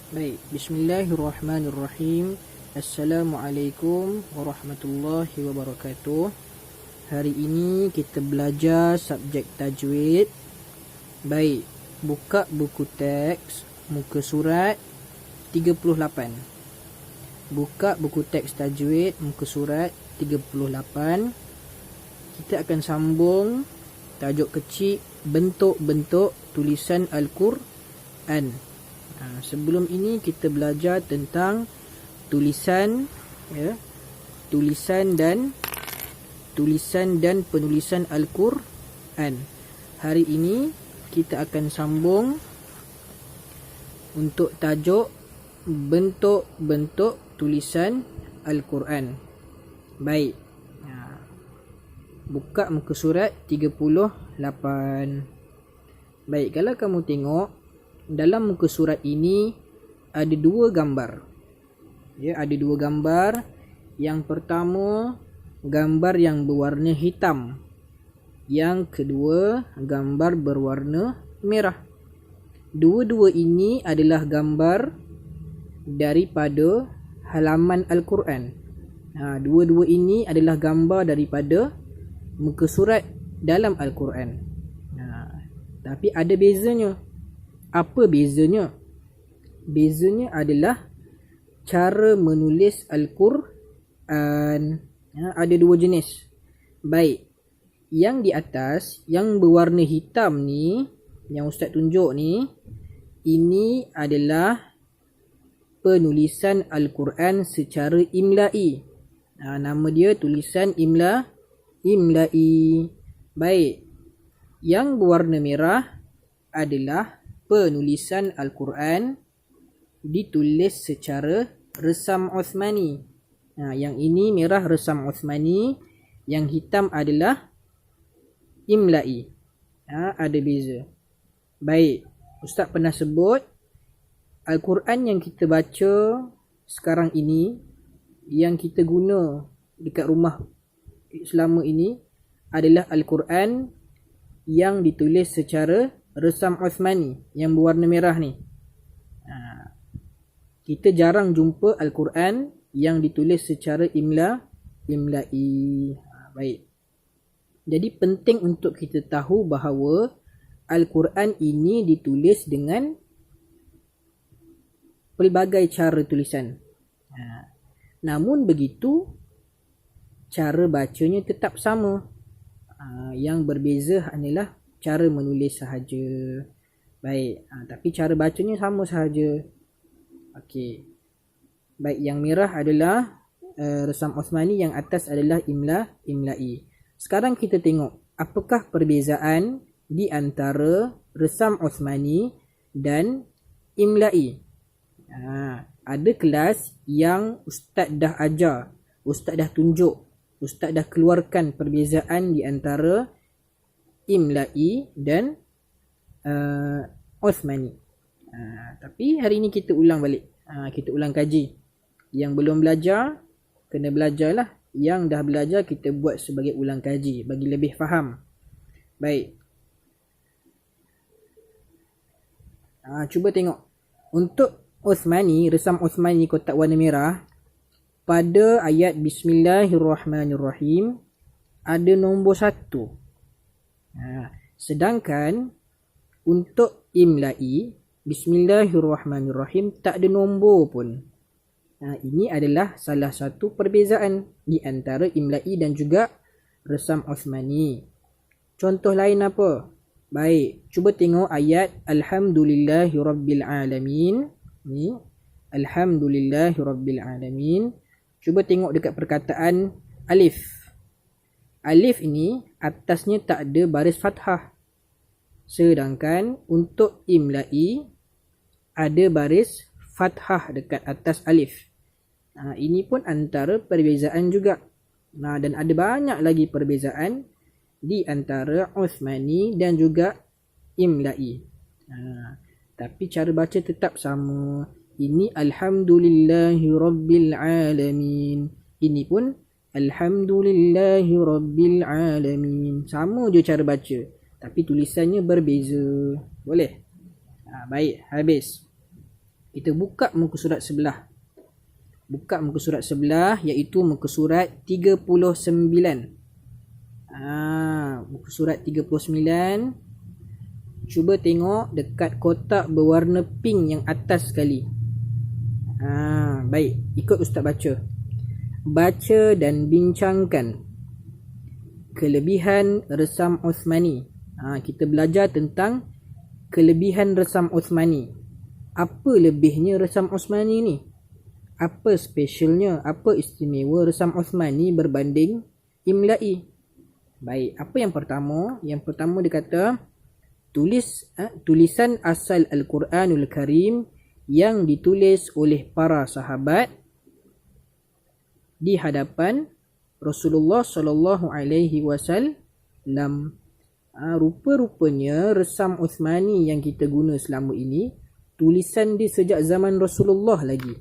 Baik, bismillahirrahmanirrahim. Assalamualaikum warahmatullahi wabarakatuh. Hari ini kita belajar subjek tajwid. Baik, buka buku teks muka surat 38. Buka buku teks tajwid muka surat 38. Kita akan sambung tajuk kecil bentuk-bentuk tulisan Al-Quran. Sebelum ini kita belajar tentang tulisan dan penulisan Al-Quran. Hari ini kita akan sambung untuk tajuk bentuk-bentuk tulisan Al-Quran. Baik. Buka muka surat 38. Baik, kalau kamu tengok dalam muka surat ini ada dua gambar. Ada dua gambar. Yang pertama, gambar yang berwarna hitam. Yang kedua, gambar berwarna merah. Dua-dua ini adalah gambar daripada halaman Al-Quran. Dua-dua ini adalah gambar daripada muka surat dalam Al-Quran. Tapi ada bezanya. Apa bezanya? Bezanya adalah cara menulis Al-Quran. Ada dua jenis. Baik. Yang di atas, yang berwarna hitam ni, yang Ustaz tunjuk ni, ini adalah penulisan Al-Quran secara imla'i. Nama dia tulisan imla'i. Baik. Yang berwarna merah adalah penulisan Al-Quran ditulis secara resam Uthmani. Yang ini merah resam Uthmani, yang hitam adalah imla'i. Ada beza. Baik, Ustaz pernah sebut Al-Quran yang kita baca sekarang ini, yang kita guna dekat rumah selama ini, adalah Al-Quran yang ditulis secara resam Uthmani, yang berwarna merah ni. Kita jarang jumpa Al-Quran yang ditulis secara imla'i. Baik. Jadi penting untuk kita tahu bahawa Al-Quran ini ditulis dengan pelbagai cara tulisan. Namun begitu, cara bacanya tetap sama. Yang berbeza hanyalah cara menulis sahaja. Baik, tapi cara bacanya sama sahaja. Okey. Baik, yang merah adalah resam Uthmani, yang atas adalah imla'i. Sekarang kita tengok apakah perbezaan di antara resam Uthmani dan imla'i. Ada kelas yang Ustaz dah ajar, Ustaz dah tunjuk, Ustaz dah keluarkan perbezaan di antara imla'i dan Uthmani. Tapi hari ini kita ulang balik. Kita ulang kaji. Yang belum belajar, kena belajarlah. Yang dah belajar, kita buat sebagai ulang kaji bagi lebih faham. Baik. Cuba tengok. Untuk Uthmani, resam Uthmani kotak warna merah, pada ayat Bismillahirrahmanirrahim ada nombor 1. Sedangkan untuk imla'i, Bismillahirrahmanirrahim, tak ada nombor pun. Ini adalah salah satu perbezaan di antara imla'i dan juga resam Uthmani. Contoh lain apa? Baik, cuba tengok ayat Alhamdulillahirrabbilalamin. Ni, Alhamdulillahirrabbilalamin. Cuba tengok dekat perkataan alif. Alif ini atasnya tak ada baris fathah. Sedangkan untuk imla'i ada baris fathah dekat atas alif. Ini pun antara perbezaan juga. Dan ada banyak lagi perbezaan di antara Uthmani dan juga imla'i. Tapi cara baca tetap sama. Ini Alhamdulillahirabbilalamin. Ini pun Alhamdulillahirabbilalamin. Sama je cara baca, tapi tulisannya berbeza. Boleh? Baik, habis. Kita buka muka surat sebelah. Buka muka surat sebelah iaitu muka surat 39. Muka surat 39. Cuba tengok dekat kotak berwarna pink yang atas sekali. Baik, ikut ustaz baca. Baca dan bincangkan kelebihan resam Uthmani. Kita belajar tentang kelebihan resam Uthmani. Apa lebihnya resam Uthmani ni? Apa specialnya? Apa istimewa resam Uthmani berbanding imla'i? Baik, apa yang pertama? Yang pertama dia kata tulisan asal Al-Quranul Karim yang ditulis oleh para sahabat di hadapan Rasulullah sallallahu alaihi wasallam. Rupa-rupanya resam Uthmani yang kita guna selama ini tulisan dia sejak zaman Rasulullah lagi,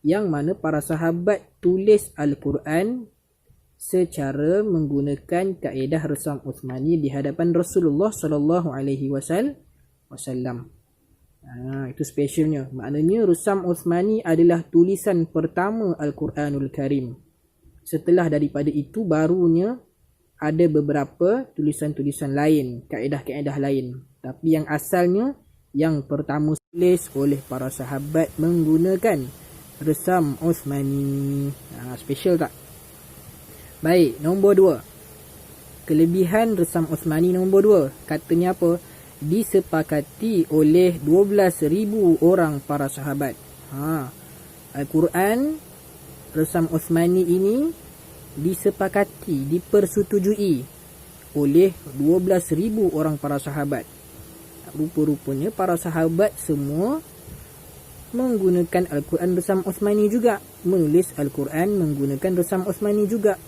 yang mana para sahabat tulis Al-Quran secara menggunakan kaedah resam Uthmani di hadapan Rasulullah sallallahu alaihi wasallam. Itu specialnya. Maknanya resam Uthmani adalah tulisan pertama Al-Quranul Karim. Setelah daripada itu barunya ada beberapa tulisan-tulisan lain, kaedah-kaedah lain. Tapi yang asalnya, yang pertama tulis oleh para sahabat menggunakan resam Uthmani. Special tak? Baik, nombor 2. Kelebihan resam Uthmani nombor 2. Katanya apa? Disepakati oleh 12,000 orang para sahabat. Al-Quran resam Uthmani ini disepakati, dipersetujui oleh 12,000 orang para sahabat. Rupa-rupanya para sahabat semua menggunakan Al-Quran resam Uthmani juga, menulis Al-Quran menggunakan resam Uthmani juga.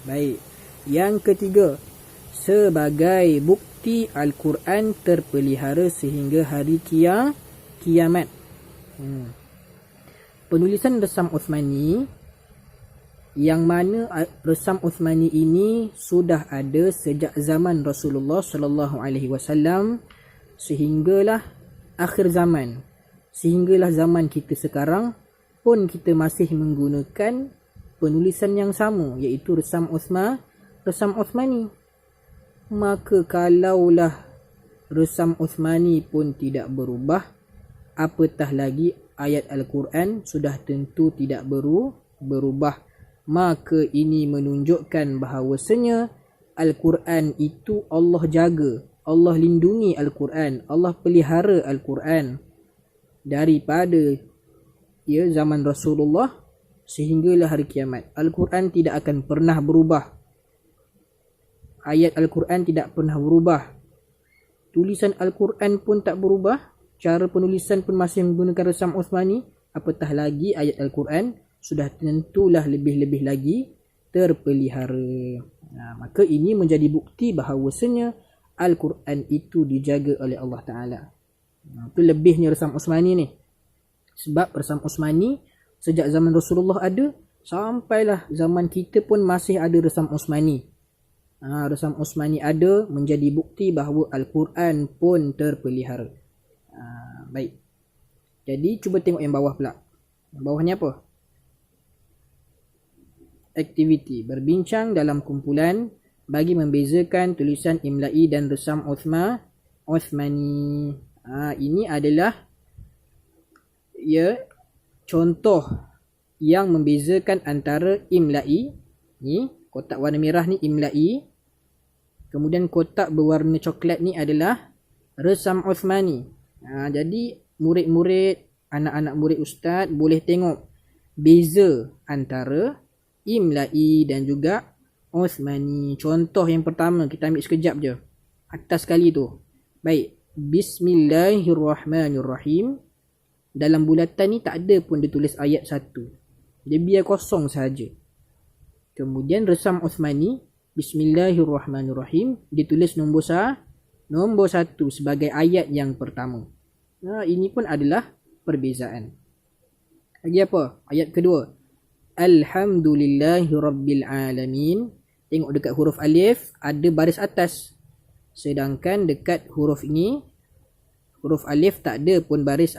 Baik. Yang ketiga, sebagai bukti Al-Quran terpelihara sehingga hari kiamat. Penulisan resam Uthmani, yang mana resam Uthmani ini sudah ada sejak zaman Rasulullah sallallahu alaihi wasallam sehinggalah akhir zaman. Sehinggalah zaman kita sekarang pun kita masih menggunakan penulisan yang sama, iaitu resam Uthmani. Maka kalaulah resam Uthmani pun tidak berubah, apatah lagi ayat Al-Quran sudah tentu tidak berubah. Maka ini menunjukkan bahawasanya Al-Quran itu Allah jaga, Allah lindungi Al-Quran, Allah pelihara Al-Quran daripada zaman Rasulullah sehinggalah hari kiamat. Al-Quran tidak akan pernah berubah. Ayat Al-Quran tidak pernah berubah. Tulisan Al-Quran pun tak berubah. Cara penulisan pun masih menggunakan resam Uthmani. Apatah lagi ayat Al-Quran sudah tentulah lebih-lebih lagi terpelihara. Maka ini menjadi bukti bahawasanya Al-Quran itu dijaga oleh Allah Ta'ala. Itu lebihnya resam Uthmani ni. Sebab resam Uthmani sejak zaman Rasulullah ada, sampailah zaman kita pun masih ada resam Uthmani. Resam Uthmani ada menjadi bukti bahawa Al-Quran pun terpelihara. Baik. Jadi cuba tengok yang bawah pula. Yang bawah ni apa? Aktiviti. Berbincang dalam kumpulan bagi membezakan tulisan imla'i dan resam Uthmani. Ini adalah contoh yang membezakan antara imla'i. Ni kotak warna merah ni imla'i. Kemudian kotak berwarna coklat ni adalah resam Uthmani. Jadi murid-murid, anak-anak murid ustaz boleh tengok beza antara imla'i dan juga Uthmani. Contoh yang pertama, kita ambil sekejap je. Atas sekali tu. Baik. Bismillahirrahmanirrahim. Dalam bulatan ni tak ada pun dia tulis ayat 1. Dia biar kosong saja. Kemudian resam Uthmani, Bismillahirrahmanirrahim, ditulis nombor 1 sebagai ayat yang pertama. Ini pun adalah perbezaan. Lagi apa? Ayat kedua. Alhamdulillahirabbilalamin. Tengok dekat huruf alif ada baris atas. Sedangkan dekat huruf ini, huruf alif tak ada pun baris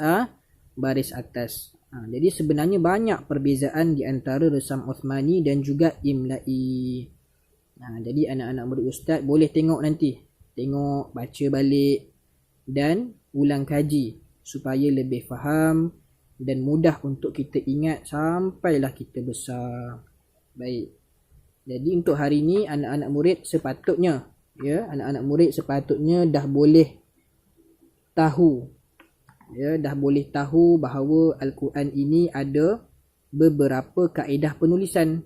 baris atas. Jadi sebenarnya banyak perbezaan di antara resam Uthmani dan juga Imla'i. Jadi anak-anak murid ustaz boleh tengok nanti. Tengok, baca balik dan ulang kaji supaya lebih faham dan mudah untuk kita ingat sampailah kita besar. Baik. Jadi untuk hari ini anak-anak murid sepatutnya dah boleh tahu dah boleh tahu bahawa Al-Quran ini ada beberapa kaedah penulisan.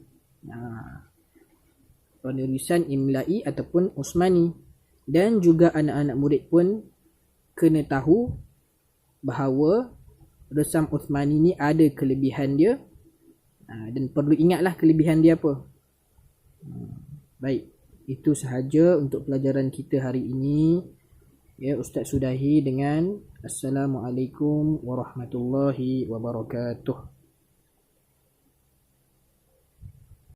Penulisan Imla'i ataupun Uthmani, dan juga anak-anak murid pun kena tahu bahawa resam Uthmani ni ada kelebihan dia, dan perlu ingatlah kelebihan dia apa. Baik, itu sahaja untuk pelajaran kita hari ini. Ya, Ustaz sudahi dengan Assalamualaikum warahmatullahi wabarakatuh.